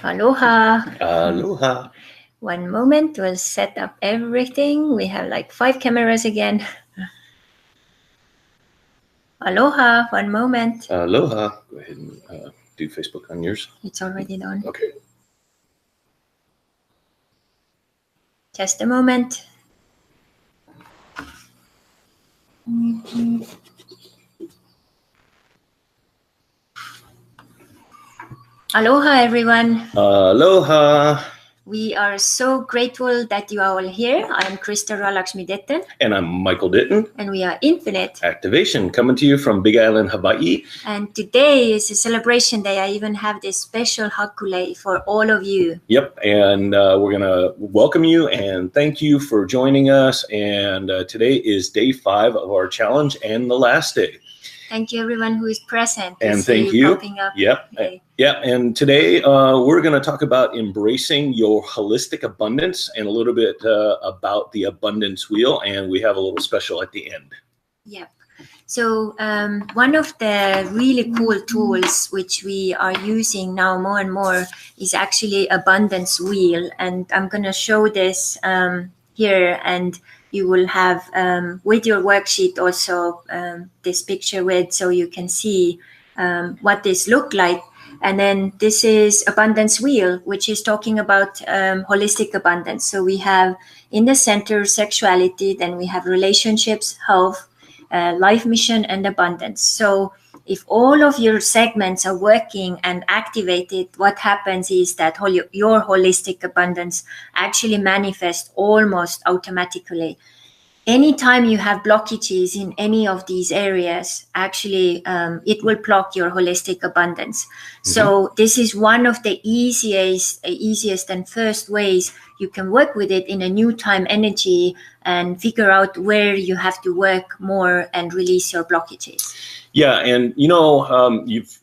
Aloha. Aloha. One moment, we'll set up everything. We have like 5 cameras again. Aloha, one moment. Aloha. Go ahead and do Facebook on yours. It's already done. Okay. Just a moment. Aloha, everyone. Aloha. We are so grateful that you are all here. I'm Christopher Laksmi-Ditton. And I'm Michael Ditton. And we are Infinite Activation, coming to you from Big Island, Hawaii. And today is a celebration day. I even have this special hakule for all of you. Yep, and we're going to welcome you and thank you for joining us. And today is day 5 of our challenge and the last day. Thank you, everyone who is present. And thank you. Yep. Okay. Yeah. And today we're going to talk about embracing your holistic abundance and a little bit about the abundance wheel. And we have a little special at the end. Yep. So one of the really cool tools which we are using now more and more is actually abundance wheel. And I'm going to show this here, and you will have with your worksheet also this picture with, so you can see what this look like. And then this is abundance wheel, which is talking about holistic abundance. So we have in the center sexuality, then we have relationships, health, life mission, and abundance. So if all of your segments are working and activated, what happens is that your holistic abundance actually manifests almost automatically. Anytime you have blockages in any of these areas, actually, it will block your holistic abundance. Mm-hmm. So this is one of the easiest and first ways you can work with it in a new time energy and figure out where you have to work more and release your blockages. Yeah, and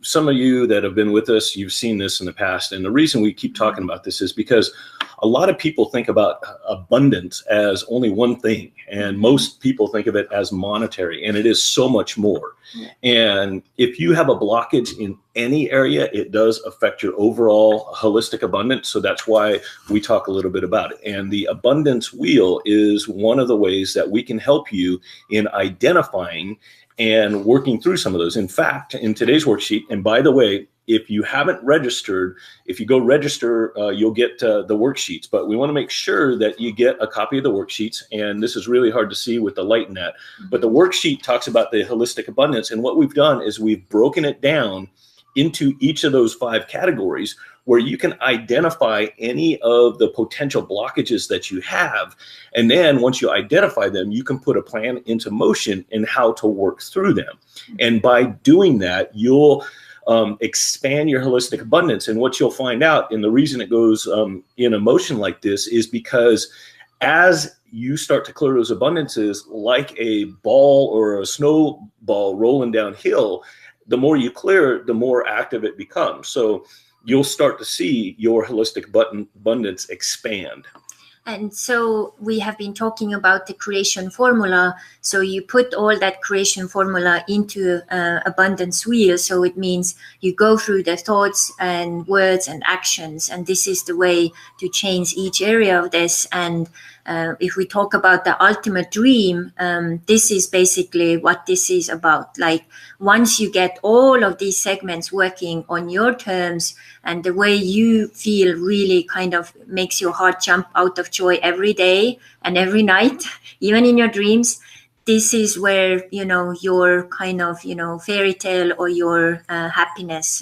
some of you that have been with us, you've seen this in the past. And the reason we keep talking about this is because a lot of people think about abundance as only one thing, and most people think of it as monetary, and it is so much more. Yeah. And if you have a blockage in any area, it does affect your overall holistic abundance. So that's why we talk a little bit about it. And the abundance wheel is one of the ways that we can help you in identifying and working through some of those. In fact, in today's worksheet, and by the way, if you haven't registered, if you go register, you'll get the worksheets. But we want to make sure that you get a copy of the worksheets. And this is really hard to see with the light in that. But the worksheet talks about the holistic abundance. And what we've done is we've broken it down into each of those 5 categories where you can identify any of the potential blockages that you have. And then once you identify them, you can put a plan into motion in how to work through them. And by doing that, you'll expand your holistic abundance. And what you'll find out, and the reason it goes in a motion like this is because as you start to clear those abundances, like a ball or a snowball rolling downhill, the more you clear, the more active it becomes. So you'll start to see your holistic abundance expand. And so we have been talking about the creation formula. So you put all that creation formula into abundance wheel. So it means you go through the thoughts and words and actions. And this is the way to change each area of this. And if we talk about the ultimate dream, this is basically what this is about. Like once you get all of these segments working on your terms and the way you feel really kind of makes your heart jump out of joy every day and every night, even in your dreams, this is where, your kind of, fairy tale or your happiness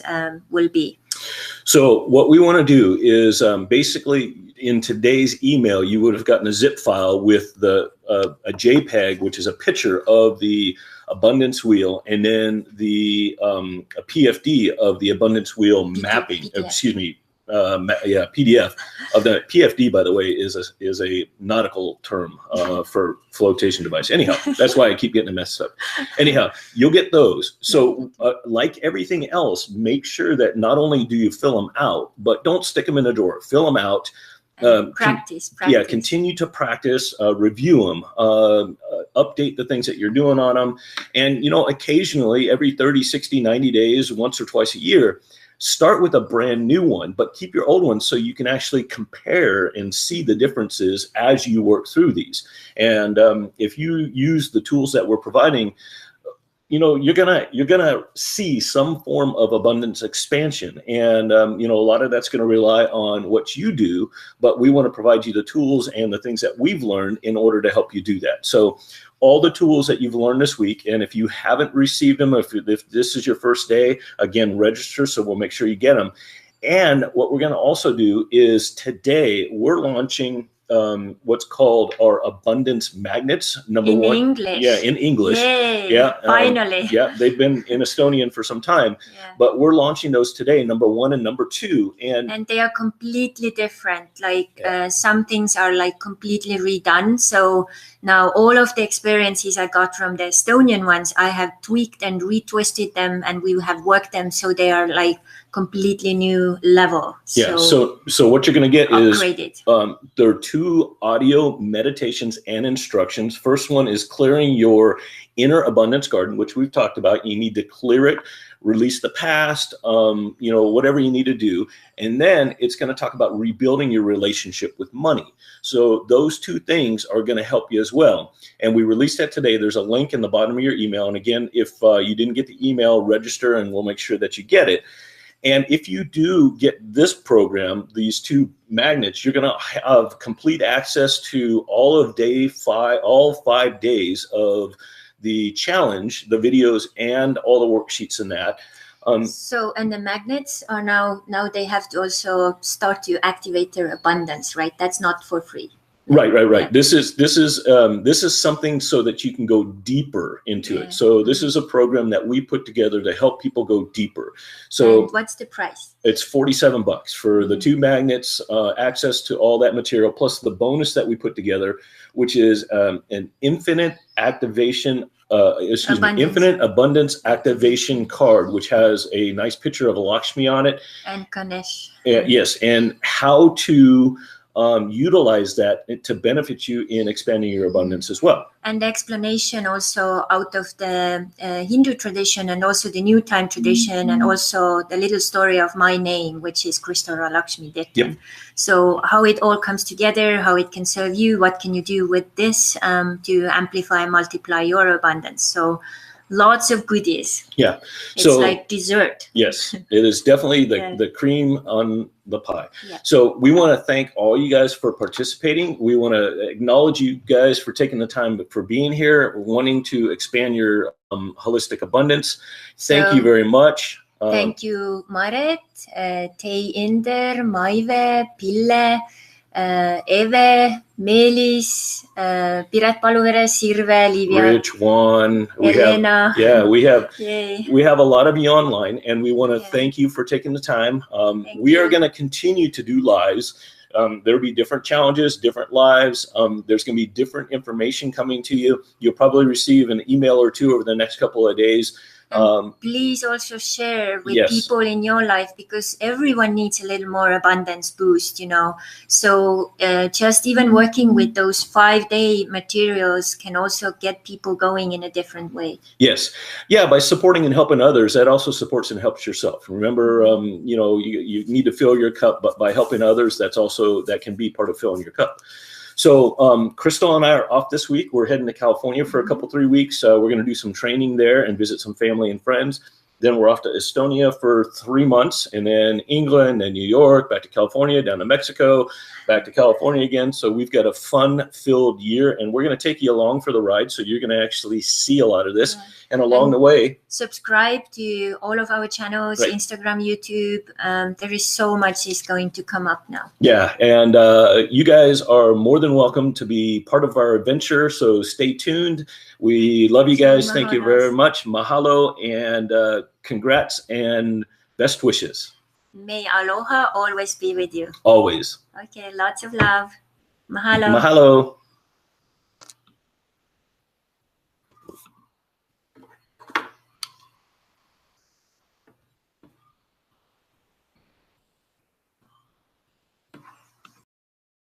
will be. So what we want to do is basically in today's email, you would have gotten a zip file with a JPEG, which is a picture of the abundance wheel, and then a PFD of the abundance wheel mapping. PDF. PDF of the PFD, by the way, is a nautical term for flotation device. Anyhow, that's why I keep getting it messed up. Anyhow, you'll get those. So like everything else, make sure that not only do you fill them out, but don't stick them in the drawer. Fill them out. Practice. Yeah, continue to practice, review them, update the things that you're doing on them. And, occasionally every 30, 60, 90 days, once or twice a year, start with a brand new one, but keep your old one so you can actually compare and see the differences as you work through these. And if you use the tools that we're providing, you know, you're gonna see some form of abundance expansion, and you know, a lot of that's going to rely on what you do, but we want to provide you the tools and the things that we've learned in order to help you do that. So all the tools that you've learned this week, and if you haven't received them, if this is your first day, again, register, so we'll make sure you get them. And what we're going to also do is today we're launching what's called our abundance magnets. Number in one, English. Yeah, in English. Yay, yeah, finally. Yeah, they've been in Estonian for some time, but we're launching those today, number 1 and number 2, and they are completely different. Like some things are like completely redone. So now all of the experiences I got from the Estonian ones, I have tweaked and retwisted them, and we have worked them so they are like completely new level. Yeah. So what you're going to get upgraded. is there are 2 audio meditations and instructions. First one is clearing your inner abundance garden, which we've talked about. You need to clear it, release the past, you know, whatever you need to do. And then it's going to talk about rebuilding your relationship with money. So those 2 things are going to help you as well. And we released that today. There's a link in the bottom of your email. And again, if you didn't get the email, register and we'll make sure that you get it. And if you do get this program, these 2 magnets, you're going to have complete access to all of all 5 days of the challenge, the videos, and all the worksheets in that. So, and the magnets are now they have to also start to activate their abundance, right? That's not for free. Right. Yeah. This is something so that you can go deeper into it. So this is a program that we put together to help people go deeper. So and what's the price? It's $47 for the 2 magnets, access to all that material, plus the bonus that we put together, which is an infinite activation. Infinite abundance activation card, which has a nice picture of a Lakshmi on it, and Ganesh. Yes, and how to utilize that to benefit you in expanding your abundance as well. And the explanation also out of the Hindu tradition, and also the New Time tradition, and also the little story of my name, which is Christopher Laksmi-Ditton. Yep. So how it all comes together, how it can serve you, what can you do with this to amplify and multiply your abundance. So lots of goodies. Yeah. It's like dessert. Yes, it is definitely the cream on the pie. Yeah. So we want to thank all you guys for participating. We want to acknowledge you guys for taking the time for being here, wanting to expand your holistic abundance. Thank you very much. Thank you, Maret, Tei Inder, Maive, Pille, Eve, Meelis, Piret Paluvere, Sirve, Livia, Rich, Juan, Elena. We have a lot of you online, and we want to thank you for taking the time. We are going to continue to do lives. There'll be different challenges, different lives. There's going to be different information coming to you. You'll probably receive an email or 2 over the next couple of days. Please also share with people in your life, because everyone needs a little more abundance boost, you know. So just even working with those 5-day materials can also get people going in a different way. Yes. Yeah, by supporting and helping others, that also supports and helps yourself. Remember, you know, you need to fill your cup, but by helping others, that can be part of filling your cup. So Crystal and I are off this week. We're heading to California for a couple, 3 weeks. We're going to do some training there and visit some family and friends. Then we're off to Estonia for 3 months, and then England and New York, back to California, down to Mexico, back to California again. So we've got a fun-filled year, and we're going to take you along for the ride. So you're going to actually see a lot of this. And along the way, subscribe to all of our channels, Instagram, YouTube. There is so much is going to come up now. Yeah, and you guys are more than welcome to be part of our adventure. So stay tuned. We love you guys. Thank you very much. Mahalo, and congrats and best wishes. May aloha always be with you. Always. Okay, lots of love. Mahalo. Mahalo.